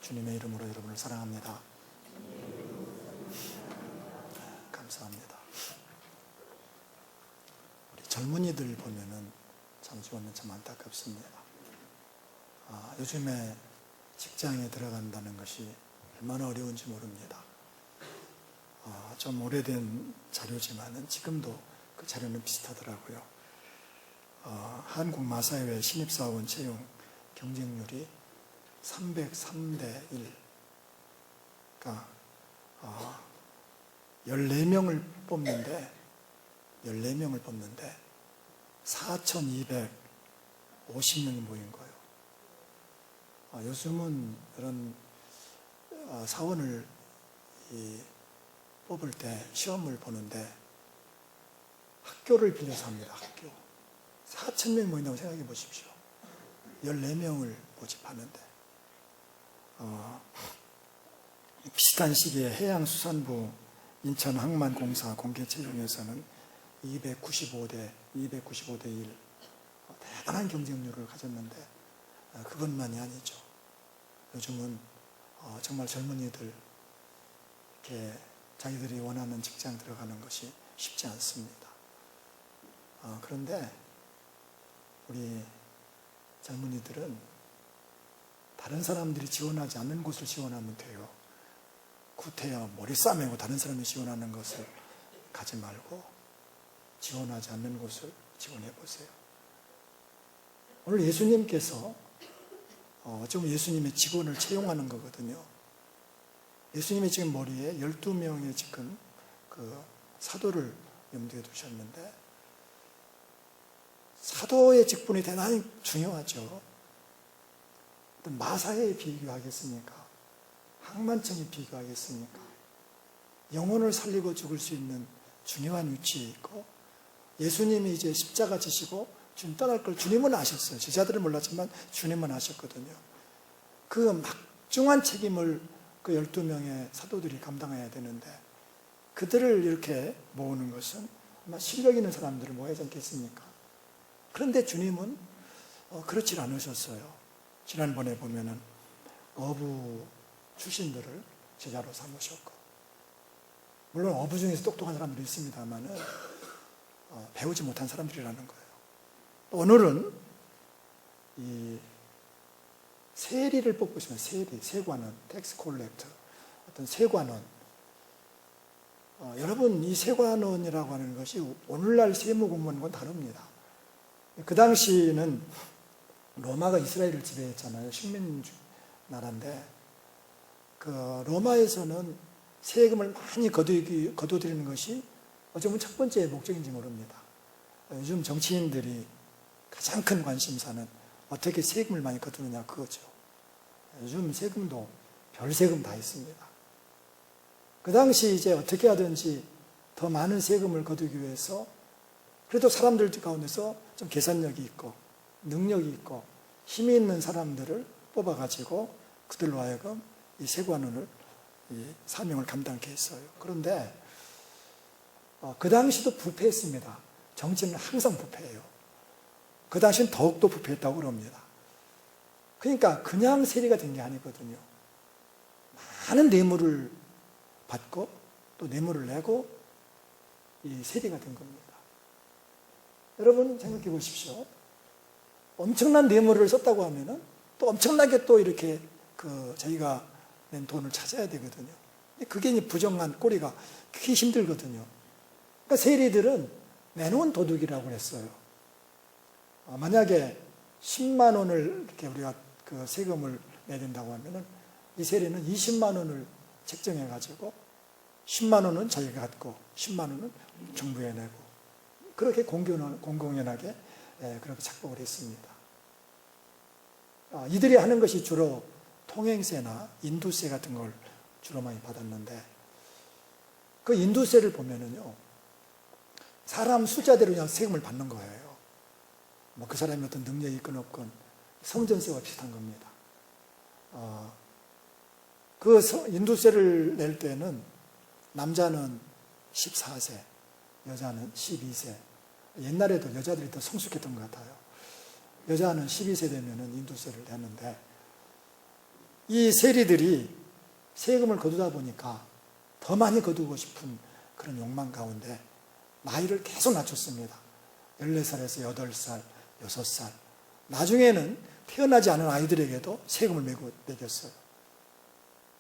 주님의 이름으로 여러분을 사랑합니다. 감사합니다. 우리 젊은이들 보면은 참 보면 참 안타깝습니다. 요즘에 직장에 들어간다는 것이 얼마나 어려운지 모릅니다. 좀 오래된 자료지만은 지금도 그 자료는 비슷하더라고요. 한국 마사회 신입사원 채용 경쟁률이 303대 1. 그러니까 14명을 뽑는데 4,250명이 모인 거예요. 요즘은 이런 사원을 뽑을 때 시험을 보는데 학교를 빌려서 합니다. 학교. 4,000명 모인다고 생각해 보십시오. 14명을 모집하는데 비슷한 시기에 해양수산부 인천항만공사 공개채용에서는 295대 1 대단한 경쟁률을 가졌는데 그것만이 아니죠. 요즘은 정말 젊은이들 이렇게 자기들이 원하는 직장 들어가는 것이 쉽지 않습니다. 그런데 우리 젊은이들은 다른 사람들이 지원하지 않는 곳을 지원하면 돼요. 구태여 머리 싸매고 다른 사람이 지원하는 것을 가지 말고 지원하지 않는 곳을 지원해 보세요. 오늘 예수님께서 지금 예수님의 직원을 채용하는 거거든요. 예수님이 지금 머리에 12명의 지금 그 사도를 염두에 두셨는데 사도의 직분이 대단히 중요하죠. 마사에 비교하겠습니까? 항만청에 비교하겠습니까? 영혼을 살리고 죽을 수 있는 중요한 위치에 있고 예수님이 이제 십자가 지시고 주님 떠날 걸 주님은 아셨어요. 제자들은 몰랐지만 주님은 아셨거든요. 그 막중한 책임을 그 12명의 사도들이 감당해야 되는데 그들을 이렇게 모으는 것은 아마 실력 있는 사람들을 모아야 하지 않겠습니까? 그런데 주님은 그렇지 않으셨어요. 지난번에 보면은 어부 출신들을 제자로 삼으셨고 물론 어부 중에서 똑똑한 사람들이 있습니다만은 배우지 못한 사람들이라는 거예요. 오늘은 이 세리를 뽑고 있으면 세관원, 텍스 콜렉터, 어떤 세관원. 여러분 이 세관원이라고 하는 것이 오늘날 세무공무원과는 다릅니다. 그 당시에는 로마가 이스라엘을 지배했잖아요. 식민 나라인데 그 로마에서는 세금을 많이 거둬들이는 것이 어쩌면 첫 번째 목적인지 모릅니다. 요즘 정치인들이 가장 큰 관심사는 어떻게 세금을 많이 거두느냐 그거죠. 요즘 세금도 별 세금 다 있습니다. 그 당시 이제 어떻게 하든지 더 많은 세금을 거두기 위해서 그래도 사람들 가운데서 좀 계산력이 있고 능력이 있고 힘이 있는 사람들을 뽑아가지고 그들로 하여금 이 세관원을 이 사명을 감당케 했어요. 그런데 그 당시도 부패했습니다. 정치는 항상 부패해요. 그 당시는 더욱더 부패했다고 그럽니다. 그러니까 그냥 세리가 된 게 아니거든요. 많은 뇌물을 받고 또 뇌물을 내고 이 세리가 된 겁니다. 여러분 생각해 보십시오. 엄청난 뇌물을 썼다고 하면은 또 엄청나게 또 이렇게 저희가 낸 돈을 찾아야 되거든요. 그게 이제 부정한 꼬리가 그게 힘들거든요. 그러니까 세리들은 내놓은 도둑이라고 했어요. 만약에 10만 원을 이렇게 우리가 그 세금을 내야 된다고 하면은 이 세리는 20만 원을 책정해 가지고 10만 원은 자기가 갖고 10만 원은 정부에 내고 그렇게 공공연하게 그렇게 착복을 했습니다. 이들이 하는 것이 주로 통행세나 인두세 같은 걸 주로 많이 받았는데 그 인두세를 보면은요 사람 숫자대로 그냥 세금을 받는 거예요. 뭐 그 사람이 어떤 능력이 있건 없건 성전세와 비슷한 겁니다. 그 인두세를 낼 때는 남자는 14세, 여자는 12세. 옛날에도 여자들이 더 성숙했던 것 같아요. 여자는 12세 되면은 인두세를 내는데 이 세리들이 세금을 거두다 보니까 더 많이 거두고 싶은 그런 욕망 가운데 나이를 계속 낮췄습니다. 14살에서 8살, 6살. 나중에는 태어나지 않은 아이들에게도 세금을 매겼어요.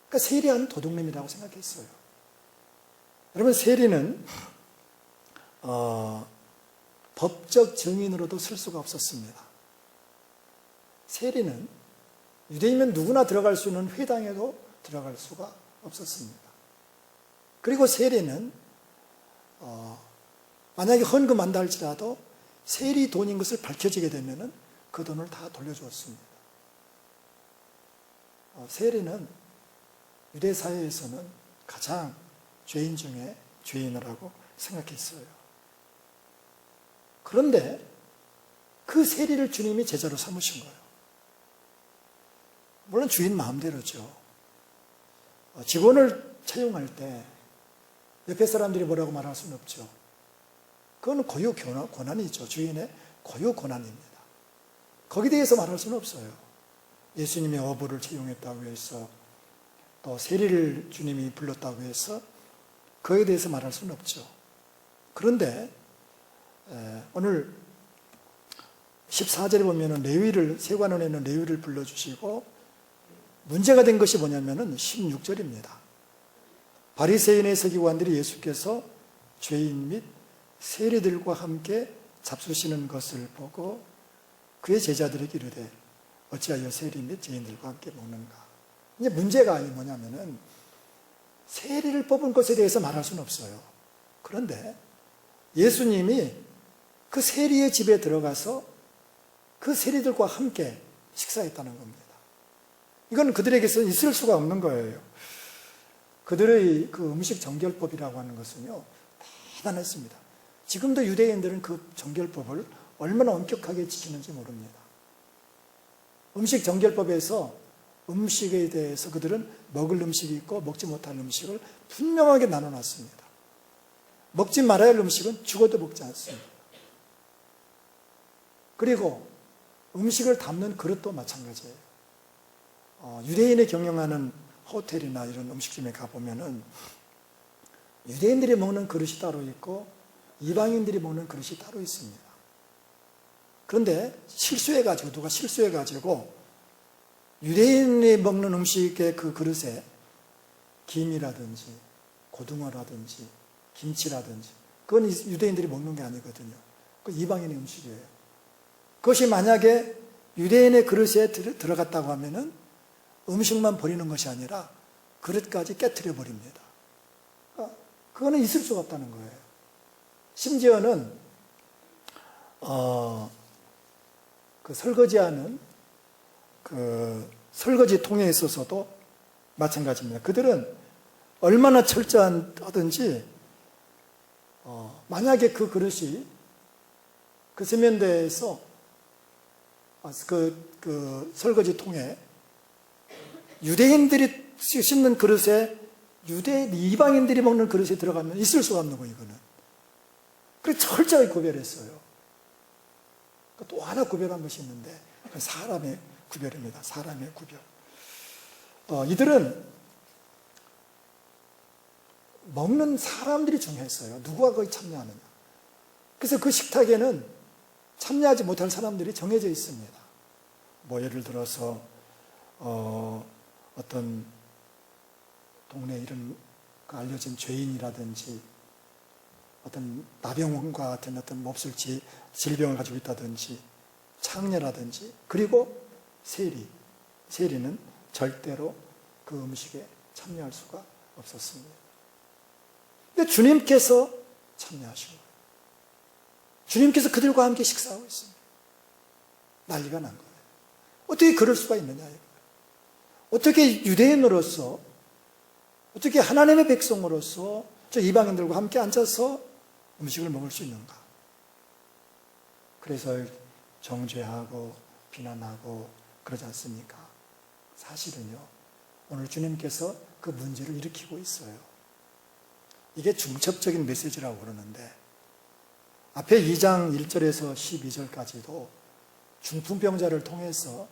그러니까 세리하는 도둑놈이라고 생각했어요. 여러분, 세리는 법적 증인으로도 쓸 수가 없었습니다. 세리는 유대인이면 누구나 들어갈 수 있는 회당에도 들어갈 수가 없었습니다. 그리고 세리는 만약에 헌금한다 할지라도 세리 돈인 것을 밝혀지게 되면 그 돈을 다 돌려주었습니다. 세리는 유대 사회에서는 가장 죄인 중에 죄인이라고 생각했어요. 그런데 그 세리를 주님이 제자로 삼으신 거예요. 물론 주인 마음대로죠. 직원을 채용할 때 옆에 사람들이 뭐라고 말할 수는 없죠. 그건 고유 권한이죠. 주인의 고유 권한입니다. 거기에 대해서 말할 수는 없어요. 예수님의 어부를 채용했다고 해서 또 세리를 주님이 불렀다고 해서 그에 대해서 말할 수는 없죠. 그런데 오늘 14절에 보면 레위를, 세관원에 있는 레위를 불러주시고 문제가 된 것이 뭐냐면은 16절입니다. 바리새인의 서기관들이 예수께서 죄인 및 세리들과 함께 잡수시는 것을 보고 그의 제자들에게 이르되 어찌하여 세리 및 죄인들과 함께 먹는가. 이제 문제가 뭐냐면은 세리를 뽑은 것에 대해서 말할 수는 없어요. 그런데 예수님이 그 세리의 집에 들어가서 그 세리들과 함께 식사했다는 겁니다. 이건 그들에게서 있을 수가 없는 거예요. 그들의 그 음식 정결법이라고 하는 것은요, 대단했습니다. 지금도 유대인들은 그 정결법을 얼마나 엄격하게 지키는지 모릅니다. 음식 정결법에서 음식에 대해서 그들은 먹을 음식이 있고 먹지 못할 음식을 분명하게 나눠놨습니다. 먹지 말아야 할 음식은 죽어도 먹지 않습니다. 그리고 음식을 담는 그릇도 마찬가지예요. 유대인이 경영하는 호텔이나 이런 음식점에 가보면은 유대인들이 먹는 그릇이 따로 있고 이방인들이 먹는 그릇이 따로 있습니다. 그런데 누가 실수해가지고 유대인이 먹는 음식의 그 그릇에 김이라든지 고등어라든지 김치라든지 그건 유대인들이 먹는 게 아니거든요. 그건 이방인의 음식이에요. 그것이 만약에 유대인의 그릇에 들어갔다고 하면은 음식만 버리는 것이 아니라 그릇까지 깨트려 버립니다. 그거는 있을 수가 없다는 거예요. 심지어는 그 설거지하는 그 설거지 통에 있어서도 마찬가지입니다. 그들은 얼마나 철저하든지 만약에 그 그릇이 그 세면대에서 그 설거지 통에 유대인들이 씻는 그릇에 이방인들이 먹는 그릇에 들어가면 있을 수가 없는 거예요, 이거는. 그래서 철저하게 구별했어요. 또 하나 구별한 것이 있는데 사람의 구별입니다. 사람의 구별. 이들은 먹는 사람들이 중요했어요. 누가 거기 참여하느냐. 그래서 그 식탁에는 참여하지 못할 사람들이 정해져 있습니다. 뭐 예를 들어서 어떤 동네 이름 알려진 죄인이라든지 어떤 나병원과 같은 어떤 몹쓸 질병을 가지고 있다든지 창녀라든지 그리고 세리는 절대로 그 음식에 참여할 수가 없었습니다. 근데 주님께서 참여하신 거예요. 주님께서 그들과 함께 식사하고 있습니다. 난리가 난 거예요. 어떻게 그럴 수가 있느냐 이거예요. 어떻게 유대인으로서 어떻게 하나님의 백성으로서 저 이방인들과 함께 앉아서 음식을 먹을 수 있는가. 그래서 정죄하고 비난하고 그러지 않습니까? 사실은요, 오늘 주님께서 그 문제를 일으키고 있어요. 이게 중첩적인 메시지라고 그러는데 앞에 2장 1절에서 12절까지도 중풍병자를 통해서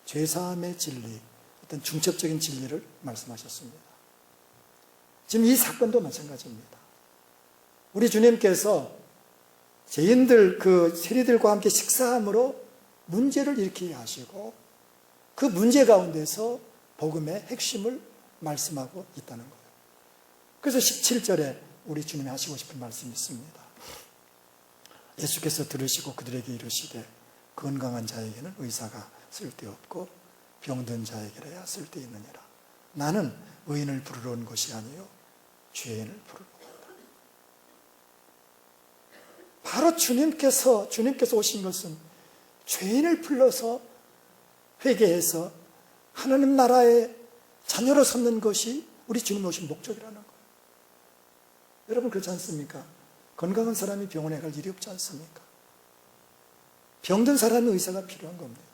죄사함의 진리, 어떤 중첩적인 진리를 말씀하셨습니다. 지금 이 사건도 마찬가지입니다. 우리 주님께서 죄인들, 세리들과 함께 식사함으로 문제를 일으키게 하시고 그 문제 가운데서 복음의 핵심을 말씀하고 있다는 거예요. 그래서 17절에 우리 주님이 하시고 싶은 말씀이 있습니다. 예수께서 들으시고 그들에게 이르시되 건강한 자에게는 의사가 쓸데없고 병든 자에게라야 쓸데있느니라. 나는 의인을 부르러 온 것이 아니요 죄인을 부르러 온다. 바로 주님께서 오신 것은 죄인을 불러서 회개해서 하나님 나라의 자녀로 삼는 것이 우리 주님 오신 목적이라는 거예요. 여러분 그렇지 않습니까? 건강한 사람이 병원에 갈 일이 없지 않습니까? 병든 사람이 의사가 필요한 겁니다.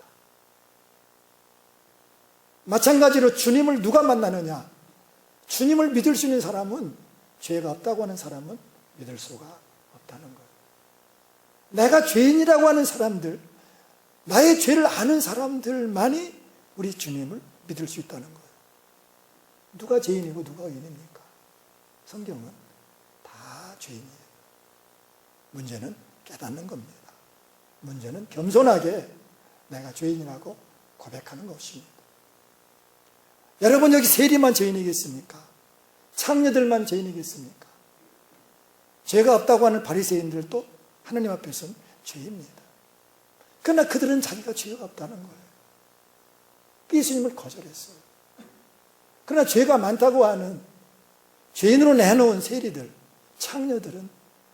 마찬가지로 주님을 누가 만나느냐? 주님을 믿을 수 있는 사람은, 죄가 없다고 하는 사람은 믿을 수가 없다는 거예요. 내가 죄인이라고 하는 사람들, 나의 죄를 아는 사람들만이 우리 주님을 믿을 수 있다는 거예요. 누가 죄인이고 누가 의인입니까? 성경은 다 죄인이에요. 문제는 깨닫는 겁니다. 문제는 겸손하게 내가 죄인이라고 고백하는 것입니다. 여러분 여기 세리만 죄인이겠습니까? 창녀들만 죄인이겠습니까? 죄가 없다고 하는 바리새인들도 하나님 앞에서는 죄입니다. 그러나 그들은 자기가 죄가 없다는 거예요. 예수님을 거절했어요. 그러나 죄가 많다고 하는 죄인으로 내놓은 세리들, 창녀들은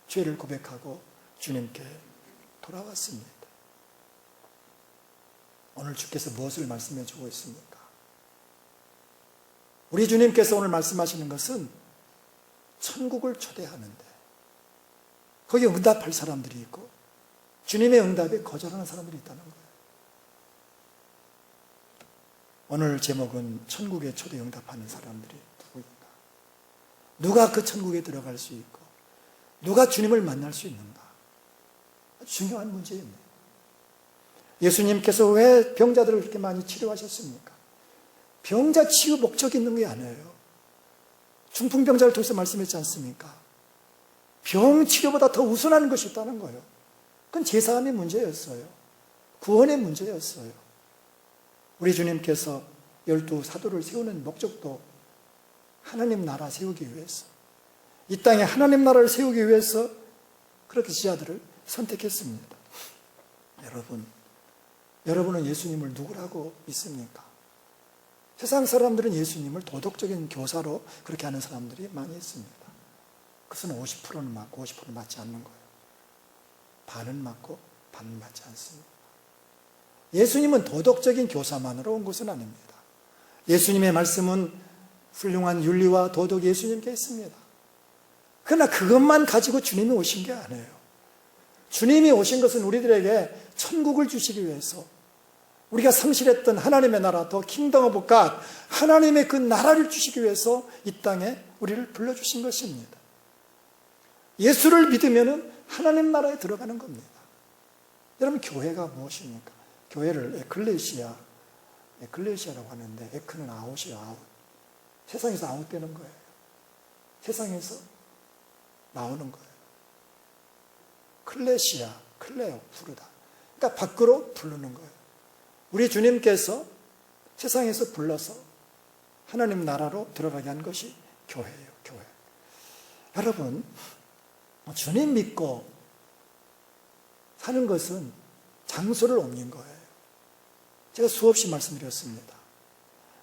죄를 고백하고 주님께 돌아왔습니다. 오늘 주께서 무엇을 말씀해 주고 있습니까? 우리 주님께서 오늘 말씀하시는 것은 천국을 초대하는데 거기에 응답할 사람들이 있고 주님의 응답에 거절하는 사람들이 있다는 거예요. 오늘 제목은 천국에 초대 응답하는 사람들이 누구인가? 누가 그 천국에 들어갈 수 있고 누가 주님을 만날 수 있는가? 아주 중요한 문제입니다. 예수님께서 왜 병자들을 그렇게 많이 치료하셨습니까? 병자 치유 목적이 있는 게 아니에요. 중풍병자를 통해서 말씀했지 않습니까? 병 치료보다 더 우선하는 것이 있다는 거예요. 그건 제사함의 문제였어요. 구원의 문제였어요. 우리 주님께서 12 사도를 세우는 목적도 하나님 나라 세우기 위해서, 이 땅에 하나님 나라를 세우기 위해서 그렇게 지자들을 선택했습니다. 여러분은 예수님을 누구라고 믿습니까? 세상 사람들은 예수님을 도덕적인 교사로 그렇게 하는 사람들이 많이 있습니다. 그것은 50%는 맞고 50%는 맞지 않는 거예요. 반은 맞고 반은 맞지 않습니다. 예수님은 도덕적인 교사만으로 온 것은 아닙니다. 예수님의 말씀은 훌륭한 윤리와 도덕이 예수님께 있습니다. 그러나 그것만 가지고 주님이 오신 게 아니에요. 주님이 오신 것은 우리들에게 천국을 주시기 위해서, 우리가 상실했던 하나님의 나라, 더 킹덤 오브 갓, 하나님의 그 나라를 주시기 위해서 이 땅에 우리를 불러주신 것입니다. 예수를 믿으면 하나님 나라에 들어가는 겁니다. 여러분 교회가 무엇입니까? 교회를 에클레시아라고 하는데, 에크는 아웃이에요. 아웃. 세상에서 아웃되는 거예요. 세상에서 나오는 거예요. 클레시아, 클레오, 부르다. 그러니까 밖으로 부르는 거예요. 우리 주님께서 세상에서 불러서 하나님 나라로 들어가게 한 것이 교회예요. 교회. 여러분, 주님 믿고 사는 것은 장소를 옮긴 거예요. 제가 수없이 말씀드렸습니다.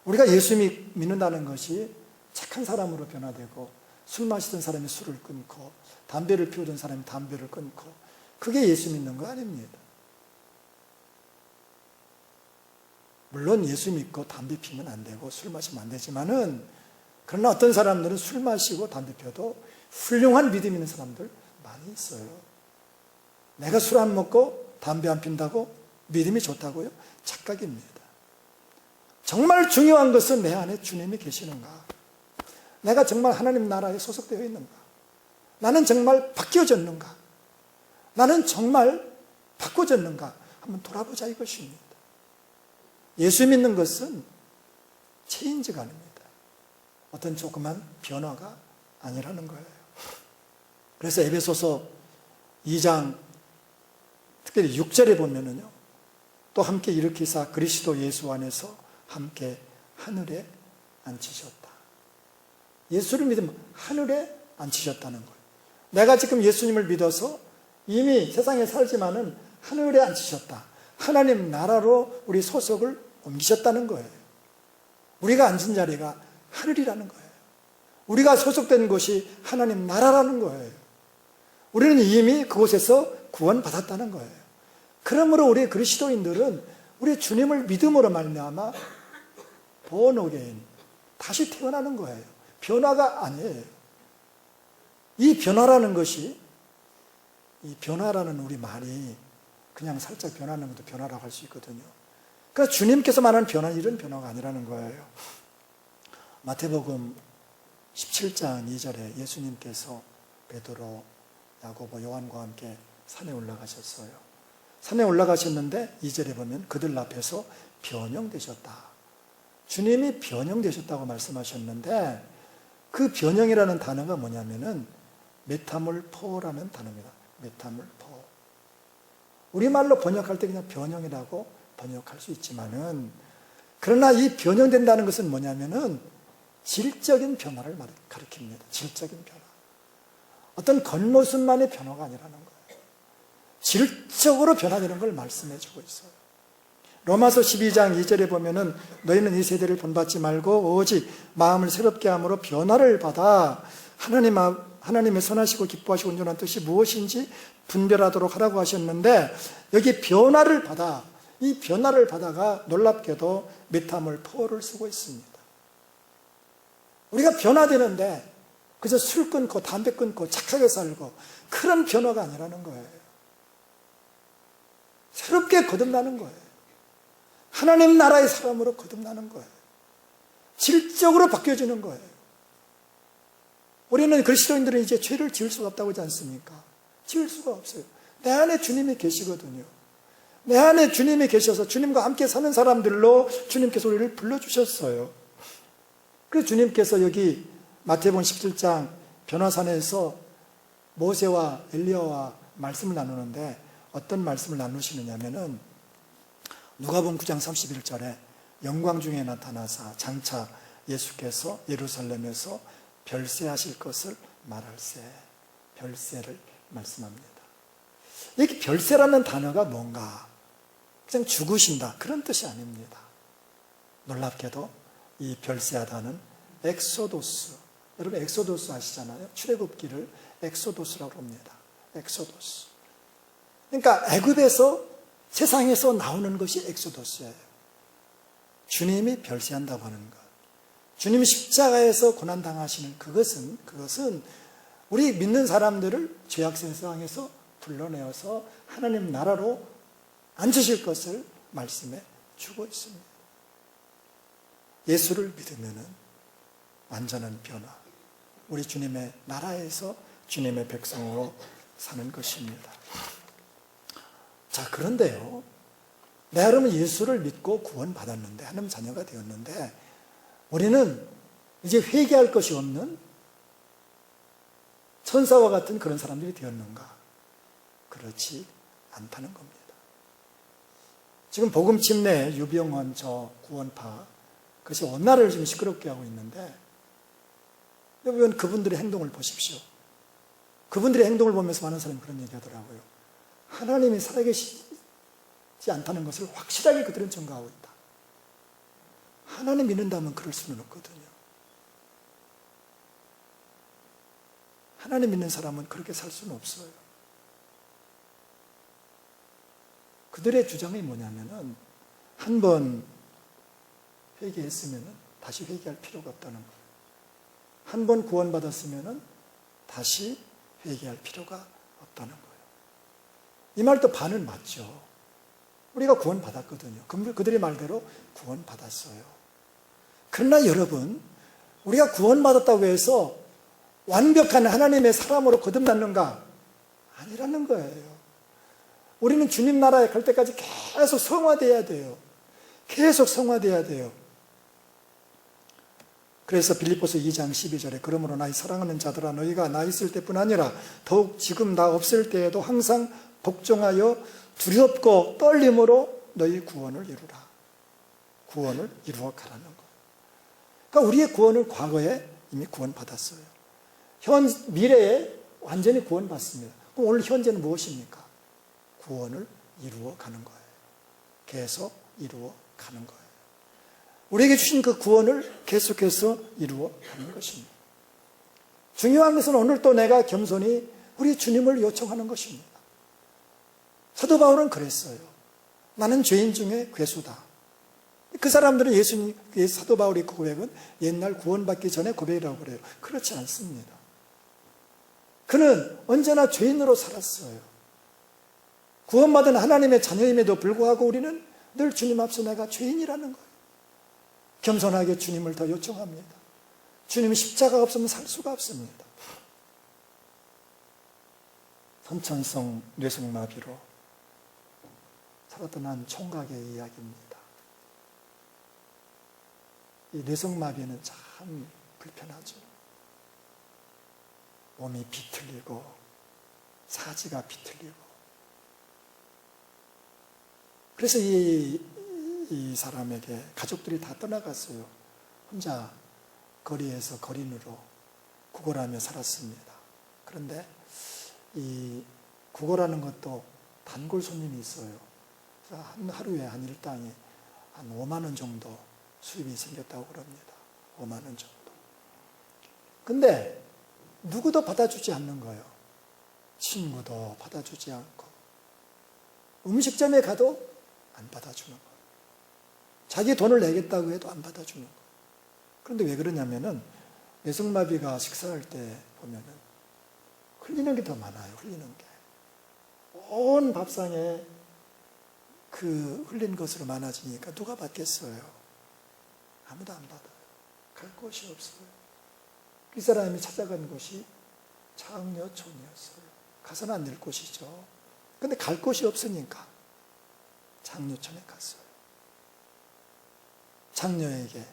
우리가 예수 믿는다는 것이 착한 사람으로 변화되고, 술 마시던 사람이 술을 끊고, 담배를 피우던 사람이 담배를 끊고, 그게 예수 믿는 거 아닙니다. 물론 예수 믿고 담배 피우면 안 되고 술 마시면 안 되지만은, 그러나 어떤 사람들은 술 마시고 담배 피워도 훌륭한 믿음 있는 사람들 많이 있어요. 내가 술 안 먹고 담배 안 핀다고 믿음이 좋다고요? 착각입니다. 정말 중요한 것은 내 안에 주님이 계시는가? 내가 정말 하나님 나라에 소속되어 있는가? 나는 정말 바뀌어졌는가? 나는 정말 바꿔졌는가? 한번 돌아보자 이것입니다. 예수 믿는 것은 체인지가 아닙니다. 어떤 조그만 변화가 아니라는 거예요. 그래서 에베소서 2장 특별히 6절에 보면은요, 또 함께 일으키사 그리스도 예수 안에서 함께 하늘에 앉히셨다. 예수를 믿으면 하늘에 앉히셨다는 거예요. 내가 지금 예수님을 믿어서 이미 세상에 살지만은 하늘에 앉히셨다. 하나님 나라로 우리 소속을 옮기셨다는 거예요. 우리가 앉은 자리가 하늘이라는 거예요. 우리가 소속된 곳이 하나님 나라라는 거예요. 우리는 이미 그곳에서 구원받았다는 거예요. 그러므로 우리 그리스도인들은 우리 주님을 믿음으로 말미암아 born again, 다시 태어나는 거예요. 변화가 아니에요. 이 변화라는 것이, 이 변화라는 우리 말이 그냥 살짝 변하는 것도 변화라고 할 수 있거든요. 그러니까 주님께서 말하는 변화는 이런 변화가 아니라는 거예요. 마태복음 17장 2절에 예수님께서 베드로, 야고보, 요한과 함께 산에 올라가셨어요. 산에 올라가셨는데 2절에 보면 그들 앞에서 변형되셨다. 주님이 변형되셨다고 말씀하셨는데 그 변형이라는 단어가 뭐냐면은 메타몰포라는 단어입니다. 메타몰포. 우리말로 번역할 때 그냥 변형이라고 번역할 수 있지만은, 그러나 이 변형된다는 것은 뭐냐면은 질적인 변화를 가리킵니다. 질적인 변화. 어떤 겉모습만의 변화가 아니라는 거예요. 질적으로 변화되는 걸 말씀해 주고 있어요. 로마서 12장 2절에 보면은 너희는 이 세대를 본받지 말고 오직 마음을 새롭게 함으로 변화를 받아 하나님의 선하시고 기뻐하시고 온전한 뜻이 무엇인지 분별하도록 하라고 하셨는데, 여기 변화를 받아, 이 변화를 받아가 놀랍게도 메타몰포를 쓰고 있습니다. 우리가 변화되는데 그저 술 끊고 담배 끊고 착하게 살고 그런 변화가 아니라는 거예요. 새롭게 거듭나는 거예요. 하나님 나라의 사람으로 거듭나는 거예요. 질적으로 바뀌어지는 거예요. 우리는 그리스도인들은 이제 죄를 지을 수가 없다고 하지 않습니까? 지을 수가 없어요. 내 안에 주님이 계시거든요. 내 안에 주님이 계셔서 주님과 함께 사는 사람들로 주님께서 우리를 불러주셨어요. 그래서 주님께서 여기 마태복음 17장 변화산에서 모세와 엘리야와 말씀을 나누는데 어떤 말씀을 나누시느냐면은 누가복음 9장 31절에 영광 중에 나타나사 장차 예수께서 예루살렘에서 별세하실 것을 말할세, 별세를 말씀합니다. 여기 별세라는 단어가 뭔가 그냥 죽으신다 그런 뜻이 아닙니다. 놀랍게도 이 별세하다는 엑소도스, 여러분 엑소도스 아시잖아요. 출애굽기를 엑소도스라고 합니다. 엑소도스. 그러니까 애굽에서 세상에서 나오는 것이 엑소도스예요. 주님이 별세한다고 하는 것, 주님이 십자가에서 고난당하시는 그것은 우리 믿는 사람들을 죄악 세상에서 불러내어서 하나님 나라로 앉으실 것을 말씀해 주고 있습니다. 예수를 믿으면은 완전한 변화, 우리 주님의 나라에서 주님의 백성으로 사는 것입니다. 자, 그런데요, 내 여러분 예수를 믿고 구원받았는데, 하나님 자녀가 되었는데 우리는 이제 회개할 것이 없는 천사와 같은 그런 사람들이 되었는가? 그렇지 않다는 겁니다. 지금 복음집 내 유병헌 저 구원파, 그것이 온 나라를 지금 시끄럽게 하고 있는데, 여러분 그분들의 행동을 보십시오. 그분들의 행동을 보면서 많은 사람이 그런 얘기 하더라고요. 하나님이 살아계시지 않다는 것을 확실하게 그들은 증거하고 있다. 하나님 믿는다면 그럴 수는 없거든요. 하나님 믿는 사람은 그렇게 살 수는 없어요. 그들의 주장이 뭐냐면은 한 번 회개했으면 다시 회개할 필요가 없다는 거예요. 한 번 구원받았으면 다시 회개할 필요가 없다는 거예요. 이 말도 반은 맞죠. 우리가 구원받았거든요. 그들의 말대로 구원받았어요. 그러나 여러분, 우리가 구원받았다고 해서 완벽한 하나님의 사람으로 거듭났는가? 아니라는 거예요. 우리는 주님 나라에 갈 때까지 계속 성화돼야 돼요. 계속 성화돼야 돼요. 그래서 빌립보서 2장 12절에 그러므로 나의 사랑하는 자들아 너희가 나 있을 때뿐 아니라 더욱 지금 나 없을 때에도 항상 복종하여 두렵고 떨림으로 너희 구원을 이루라. 구원을 이루어 가라는 거예요. 그러니까 우리의 구원을 과거에 이미 구원받았어요. 미래에 완전히 구원받습니다. 그럼 오늘 현재는 무엇입니까? 구원을 이루어 가는 거예요. 계속 이루어 가는 거예요. 우리에게 주신 그 구원을 계속해서 이루어 가는 것입니다. 중요한 것은 오늘 또 내가 겸손히 우리 주님을 요청하는 것입니다. 사도 바울은 그랬어요. 나는 죄인 중에 괴수다. 그 사람들은 사도 바울의 고백은 옛날 구원받기 전에 고백이라고 그래요. 그렇지 않습니다. 그는 언제나 죄인으로 살았어요. 구원받은 하나님의 자녀임에도 불구하고 우리는 늘 주님 앞서 내가 죄인이라는 거예요. 겸손하게 주님을 더 요청합니다. 주님 십자가가 없으면 살 수가 없습니다. 선천성 뇌성마비로 살았던 한 총각의 이야기입니다. 이 뇌성마비는 참 불편하죠. 몸이 비틀리고 사지가 비틀리고 그래서 이 사람에게 가족들이 다 떠나갔어요. 혼자 거리에서 거린으로 구걸하며 살았습니다. 그런데 이 구걸하는 것도 단골 손님이 있어요. 그래서 하루에 한 일당에 한 5만 원 정도 수입이 생겼다고 그럽니다. 5만 원 정도. 근데 누구도 받아주지 않는 거예요. 친구도 받아주지 않고 음식점에 가도 안 받아주는 거예요. 자기 돈을 내겠다고 해도 안 받아주는 거예요. 그런데 왜 그러냐면은 뇌성마비가 식사할 때 보면은 흘리는 게 더 많아요. 흘리는 게. 온 밥상에 그 흘린 것으로 많아지니까 누가 받겠어요? 아무도 안 받아요. 갈 곳이 없어요. 이 사람이 찾아간 곳이 장려촌이었어요. 가서는 안 될 곳이죠. 근데 갈 곳이 없으니까 장려촌에 갔어요. 장녀에게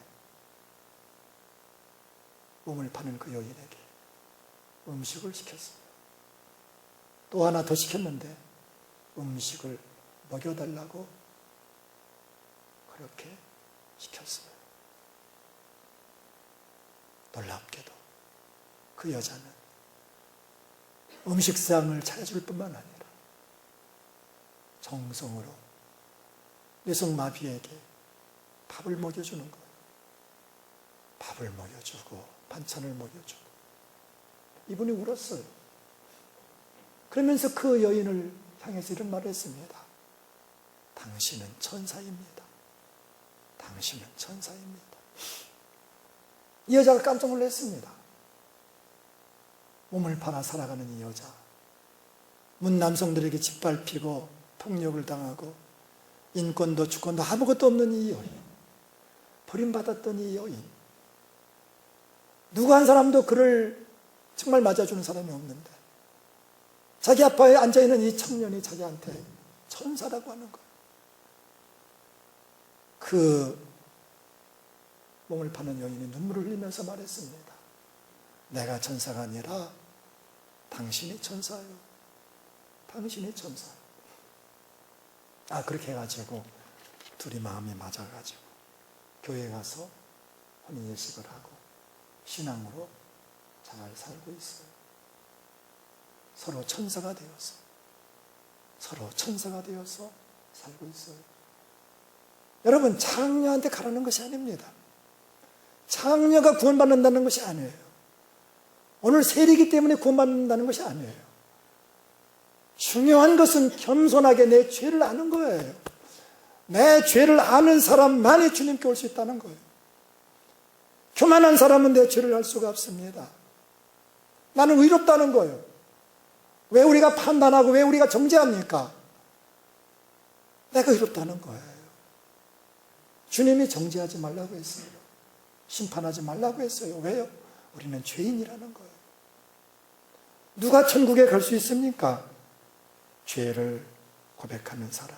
몸을 파는 그 여인에게 음식을 시켰어요. 또 하나 더 시켰는데 음식을 먹여달라고 그렇게 시켰어요. 놀랍게도 그 여자는 음식상을 차려줄 뿐만 아니라 정성으로 뇌성마비에게 밥을 먹여주는 거예요. 밥을 먹여주고 반찬을 먹여주고 이분이 울었어요. 그러면서 그 여인을 향해서 이런 말을 했습니다. 당신은 천사입니다. 당신은 천사입니다. 이 여자가 깜짝 놀랐습니다. 몸을 팔아 살아가는 이 여자, 문 남성들에게 짓밟히고 폭력을 당하고 인권도 주권도 아무것도 없는 이 여인, 버림받았던 이 여인, 누구 한 사람도 그를 정말 맞아주는 사람이 없는데 자기 앞에 앉아있는 이 청년이 자기한테 천사라고 하는 거예요. 그 몸을 파는 여인이 눈물을 흘리면서 말했습니다. 내가 천사가 아니라 당신이 천사예요. 당신이 천사예요. 그렇게 해가지고 둘이 마음이 맞아가지고 교회 가서 혼인예식을 하고 신앙으로 잘 살고 있어요. 서로 천사가 되어서 살고 있어요. 여러분, 장녀한테 가라는 것이 아닙니다. 장녀가 구원받는다는 것이 아니에요. 오늘 세리기 때문에 구원받는다는 것이 아니에요. 중요한 것은 겸손하게 내 죄를 아는 거예요. 내 죄를 아는 사람만이 주님께 올 수 있다는 거예요. 교만한 사람은 내 죄를 알 수가 없습니다. 나는 의롭다는 거예요. 왜 우리가 판단하고 왜 우리가 정죄합니까? 내가 의롭다는 거예요. 주님이 정죄하지 말라고 했어요. 심판하지 말라고 했어요. 왜요? 우리는 죄인이라는 거예요. 누가 천국에 갈 수 있습니까? 죄를 고백하는 사람.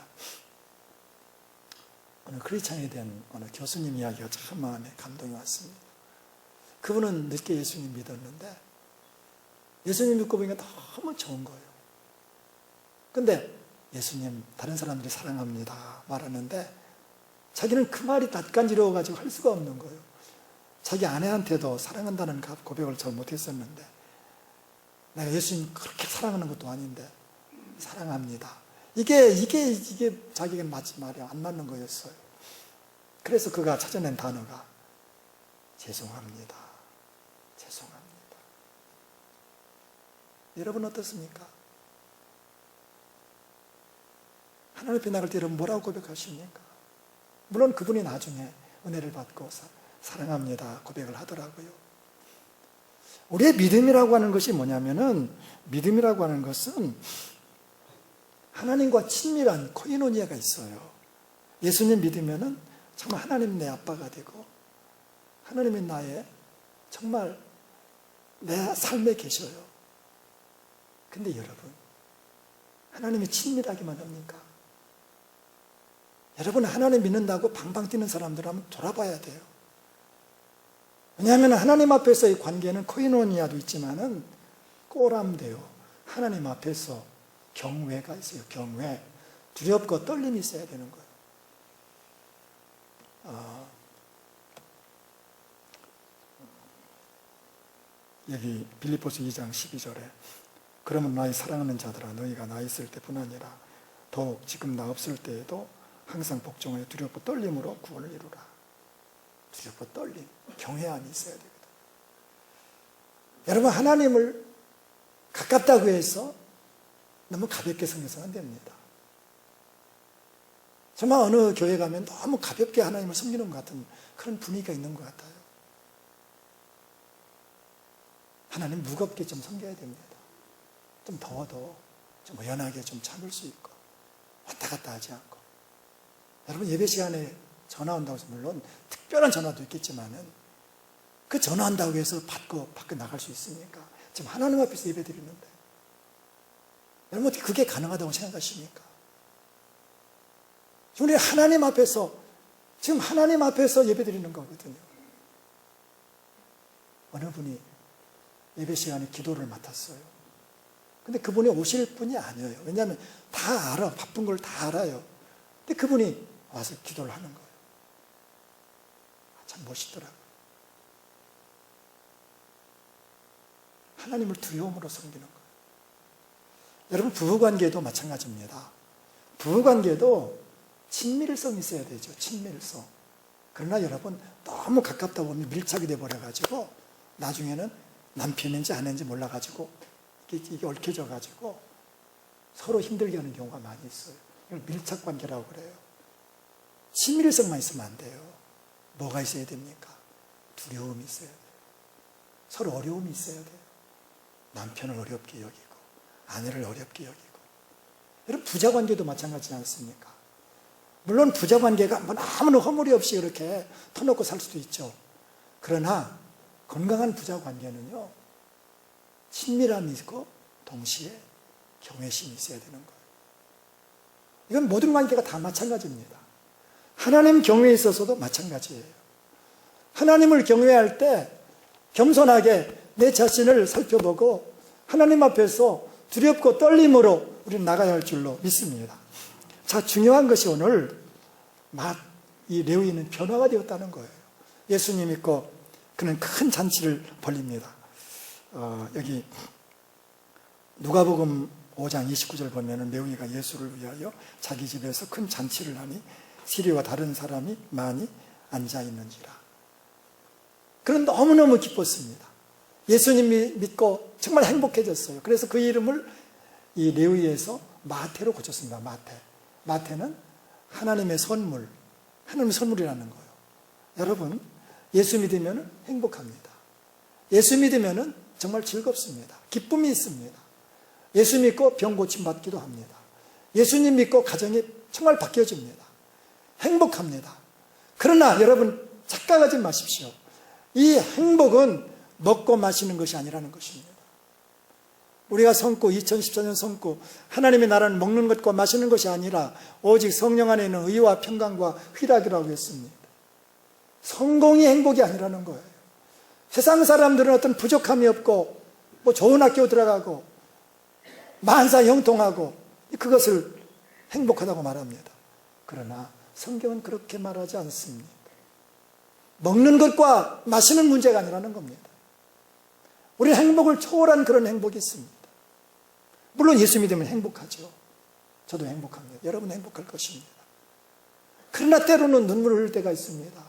오늘 크리스찬에 대한 어느 교수님 이야기가 참 마음에 감동이 왔습니다. 그분은 늦게 예수님 믿었는데 예수님 믿고 보니까 너무 좋은 거예요. 근데 예수님 다른 사람들이 사랑합니다 말하는데 자기는 그 말이 낯간지러워가지고 할 수가 없는 거예요. 자기 아내한테도 사랑한다는 고백을 잘 못했었는데 내가 예수님 그렇게 사랑하는 것도 아닌데 사랑합니다. 이게 자기가 맞지 말이 안 맞는 거였어요. 그래서 그가 찾아낸 단어가 죄송합니다. 죄송합니다. 여러분 어떻습니까? 하나님 앞에 나갈 때 여러분 뭐라고 고백하십니까? 물론 그분이 나중에 은혜를 받고 사랑합니다 고백을 하더라고요. 우리의 믿음이라고 하는 것이 뭐냐면은 믿음이라고 하는 것은 하나님과 친밀한 코이노니아가 있어요. 예수님 믿으면은 정말 하나님 내 아빠가 되고 하나님이 나의 정말 내 삶에 계셔요. 근데 여러분 하나님이 친밀하기만 합니까? 여러분 하나님 믿는다고 방방 뛰는 사람들 한번 돌아봐야 돼요. 왜냐하면 하나님 앞에서의 관계는 코이노니아도 있지만은 꼬람돼요. 하나님 앞에서 경외가 있어요. 경외. 두렵고 떨림이 있어야 되는 거예요. 여기 빌립보서 2장 12절에 그러면 나의 사랑하는 자들아 너희가 나 있을 때뿐 아니라 더욱 지금 나 없을 때에도 항상 복종하여 두렵고 떨림으로 구원을 이루라. 두렵고 떨림, 경외함이 있어야 되거든. 여러분 하나님을 가깝다고 해서 너무 가볍게 섬겨서는 안 됩니다. 정말 어느 교회 가면 너무 가볍게 하나님을 섬기는 것 같은 그런 분위기가 있는 것 같아요. 하나님 무겁게 좀 섬겨야 됩니다. 좀 더워도 좀 의연하게 좀 참을 수 있고 왔다 갔다 하지 않고. 여러분 예배 시간에 전화 온다고 해서 물론 특별한 전화도 있겠지만은 그 전화한다고 해서 받고 밖에 나갈 수 있습니까? 지금 하나님 앞에서 예배 드리는데 여러분 어떻게 그게 가능하다고 생각하십니까? 우리 하나님 앞에서 지금 하나님 앞에서 예배 드리는 거거든요. 어느 분이 예배 시간에 기도를 맡았어요. 근데 그분이 오실 분이 아니에요. 왜냐하면 다 알아. 바쁜 걸 다 알아요. 근데 그분이 와서 기도를 하는 거예요. 참 멋있더라고요. 하나님을 두려움으로 섬기는 거예요. 여러분 부부관계도 마찬가지입니다. 부부관계도 친밀성이 있어야 되죠. 친밀성. 그러나 여러분 너무 가깝다 보면 밀착이 돼버려가지고 나중에는 남편인지 아내인지 몰라가지고 이게 얽혀져가지고 서로 힘들게 하는 경우가 많이 있어요. 이걸 밀착관계라고 그래요. 친밀성만 있으면 안 돼요. 뭐가 있어야 됩니까? 두려움이 있어야 돼요. 서로 어려움이 있어야 돼요. 남편을 어렵게 여기고 아내를 어렵게 여기고. 여러분 부자관계도 마찬가지지 않습니까? 물론 부자관계가 아무런 허물이 없이 이렇게 터놓고 살 수도 있죠. 그러나 건강한 부자관계는요 친밀함이 있고 동시에 경외심이 있어야 되는 거예요. 이건 모든 관계가 다 마찬가지입니다. 하나님 경외에 있어서도 마찬가지예요. 하나님을 경외할 때 겸손하게 내 자신을 살펴보고 하나님 앞에서 두렵고 떨림으로 우리는 나가야 할 줄로 믿습니다. 자, 중요한 것이 오늘 이 레위인은 변화가 되었다는 거예요. 예수님 믿고 그는 큰 잔치를 벌립니다. 여기 누가복음 5장 29절 보면은 레위가 예수를 위하여 자기 집에서 큰 잔치를 하니 시리와 다른 사람이 많이 앉아 있는지라. 그는 너무너무 기뻤습니다. 예수님 믿고 정말 행복해졌어요. 그래서 그 이름을 이 레위에서 마태로 고쳤습니다. 마태는 하나님의 선물, 하나님의 선물이라는 거예요. 여러분 예수 믿으면 행복합니다. 예수 믿으면 정말 즐겁습니다. 기쁨이 있습니다. 예수 믿고 병 고침 받기도 합니다. 예수님 믿고 가정이 정말 바뀌어집니다. 행복합니다. 그러나 여러분 착각하지 마십시오. 이 행복은 먹고 마시는 것이 아니라는 것입니다. 우리가 성구 2014년 성구 하나님의 나라는 먹는 것과 마시는 것이 아니라 오직 성령 안에 있는 의와 평강과 희락이라고 했습니다. 성공이 행복이 아니라는 거예요. 세상 사람들은 어떤 부족함이 없고 뭐 좋은 학교 들어가고 만사 형통하고 그것을 행복하다고 말합니다. 그러나 성경은 그렇게 말하지 않습니다. 먹는 것과 마시는 문제가 아니라는 겁니다. 우리 행복을 초월한 그런 행복이 있습니다. 물론 예수 믿으면 행복하죠. 저도 행복합니다. 여러분 행복할 것입니다. 그러나 때로는 눈물을 흘릴 때가 있습니다.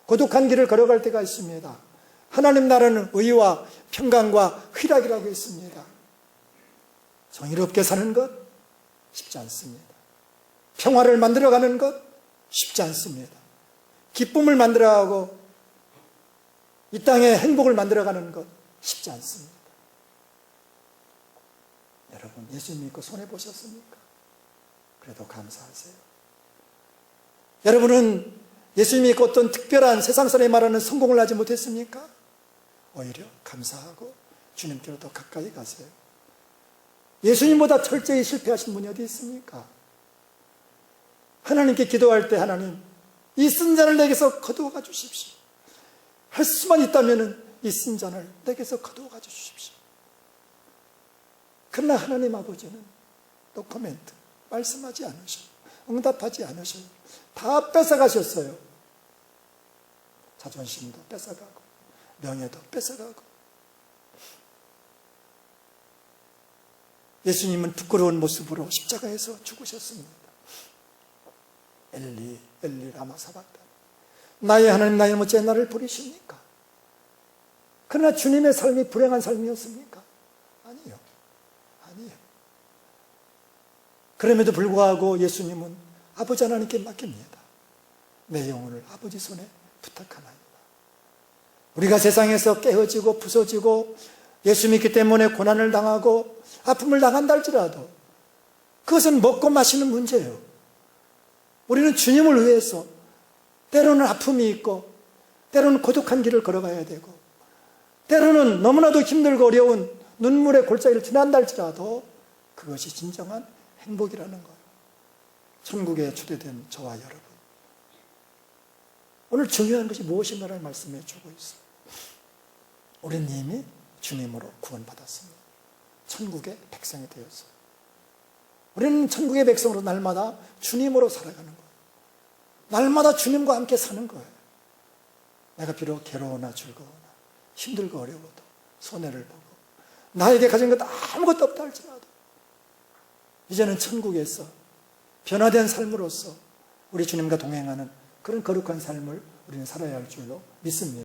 고독한 길을 걸어갈 때가 있습니다. 하나님 나라는 의와 평강과 희락이라고 했습니다. 정의롭게 사는 것 쉽지 않습니다. 평화를 만들어가는 것 쉽지 않습니다. 기쁨을 만들어가고 이 땅에 행복을 만들어가는 것 쉽지 않습니다. 여러분 예수 믿고 손해보셨습니까? 그래도 감사하세요. 여러분은 예수 믿고 어떤 특별한 세상 사람이 말하는 성공을 하지 못했습니까? 오히려 감사하고 주님께로 더 가까이 가세요. 예수님보다 철저히 실패하신 분이 어디 있습니까? 하나님께 기도할 때 하나님 이 쓴 잔을 내게서 거두어가 주십시오. 할 수만 있다면 이 쓴 잔을 내게서 거두어가 주십시오. 그러나 하나님 아버지는 노코멘트, 말씀하지 않으셔요. 응답하지 않으셔요. 다 뺏어가셨어요. 자존심도 뺏어가고 명예도 뺏어가고. 예수님은 부끄러운 모습으로 십자가에서 죽으셨습니다. 엘리 엘리 라마 사박다니, 나의 하나님 나의 어찌 나를 버리십니까? 그러나 주님의 삶이 불행한 삶이었습니까? 아니요. 아니에요. 그럼에도 불구하고 예수님은 아버지 하나님께 맡깁니다. 내 영혼을 아버지 손에 부탁하나이다. 우리가 세상에서 깨어지고 부서지고 예수 믿기 때문에 고난을 당하고 아픔을 당한다 할지라도 그것은 먹고 마시는 문제예요. 우리는 주님을 위해서 때로는 아픔이 있고 때로는 고독한 길을 걸어가야 되고 때로는 너무나도 힘들고 어려운 눈물의 골짜기를 지난다 할지라도 그것이 진정한 행복이라는 거예요. 천국에 초대된 저와 여러분, 오늘 중요한 것이 무엇인가를 말씀해 주고 있어요. 우리는 이미 주님으로 구원받았습니다. 천국의 백성이 되었어요. 우리는 천국의 백성으로 날마다 주님으로 살아가는 거예요. 날마다 주님과 함께 사는 거예요. 내가 비록 괴로우나 즐거우나 힘들고 어려워도 손해를 보고 나에게 가진 것 아무것도 없다 할지라도 이제는 천국에서 변화된 삶으로서 우리 주님과 동행하는 그런 거룩한 삶을 우리는 살아야 할 줄로 믿습니다.